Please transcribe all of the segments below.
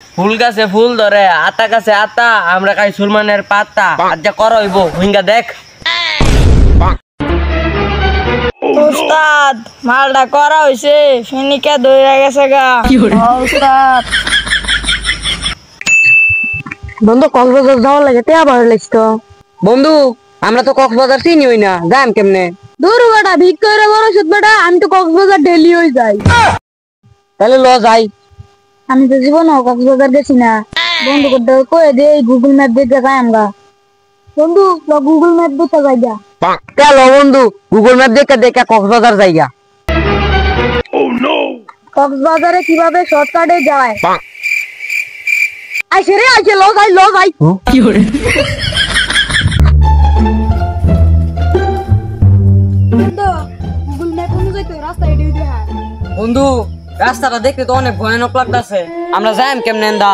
ফুল গাছে ফুল ধরে আতা গাছে আতা আমরা খাই সুলমানের পাতা আজ যা করা হইব হুইঙ্গা দেখ উস্তাদ মালটা করা হইছে ফিনিকে দইরা গেছে গা উস্তাদ বন্ধু কক্সবাজার যাওয়ার লাগে তে আবার লাগতো বন্ধু আমরা তো কক্সবাজার চিনি হই না যাম কেমনে দূর বেটা ভিক করে বড় সুদ বেটা আমি তো কক্সবাজার ডেলি হই যাই তাহলে ল যাই আমি তো জীবনে কক্সবাজার গেছি না বন্ধু করতে কয়ে দে গুগল ম্যাপ দেখে যাই আমরা বন্ধু গুগল ম্যাপ দেখে যাই গা চলো বন্ধু গুগল ম্যাপ দেখে দেখে কক্সবাজার যাইগা কক্সবাজারে কিভাবে শর্টকাটে যায় আইছে রে আইছে ল যাই কি করে গুগল ম্যাপ অনুযায়ী তো রাস্তা এটাই দেখা বন্ধু রাস্তাটা দেখতে তো অনেক ভয়ানক লাগতাছে আমরা যাইম কেমনে দা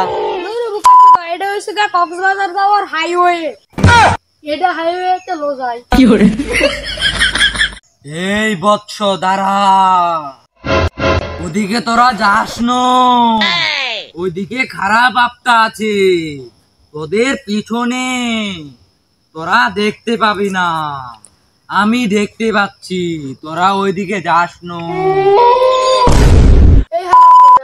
এটা হইছে গা কক্সবাজার যাওয়ার হাইওয়ে এটা হাইওয়ে তে লো যাই কি করে এই বৎস দাঁড়া ওদিকে তোরা যাস না ওইদিকে খারাপ আপটা আছে তোদের পিছনে তোরা দেখতে পাবি না আমি দেখতে পাচ্ছি তোরা ওইদিকে যাস না এই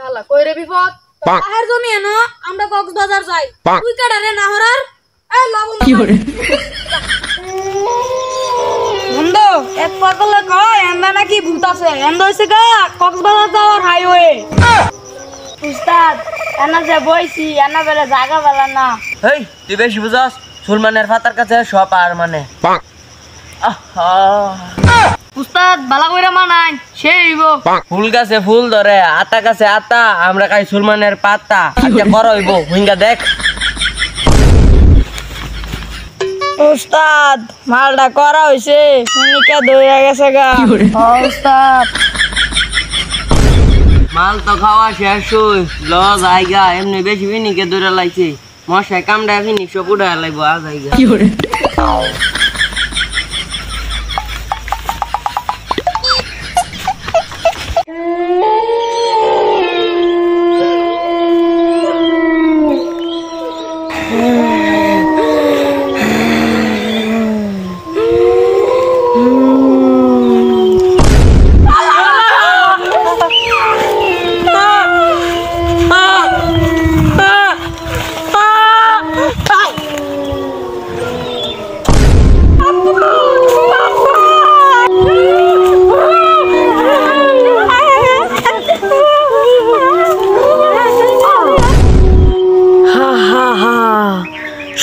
হালা কইরে বিপদ পাহাড় জমি এনো আমরা কক্সবাজার যাই তুই কাটা রে না হরার এই লবণ কি করে বন্ধু এক পাগল কয় এন্দা নাকি ভূত আছে এন্দা হইছে গা কক্সবাজার যাওয়ার হাইওয়ে উস্তাদ এনা যে বইছি এনা বেলা জায়গা বেলা না এই তুই বেশি বুঝাস সুলমানের ফাতার কাছে সব আর মানে উস্তাদ বালা কইরা মানাই সেইব ফুল গাছে ফুল ধরে আতা গাছে আতা আমরা খাই সুলমানের পাতা আজ যা করা হইব হুইঙ্গা দেখ উস্তাদ মালটা করা হইছে ফিনিকে দইরা গেছে গা উস্তাদ মাল তো খাওয়া শেষ হই ল জায়গা এমনি বেশি ফিনিকে দৌড়া লাইছে মশাই কামড়া ফিনি সব উড়া লাইব আ জায়গা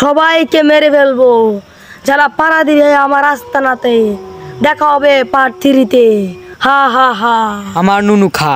সবাইকে মেরে ফেলবো যারা পাড়া দিবে আমার আস্তানাতে দেখা হবে পার্ট 3 তে হা হা হা আমার নুনু খা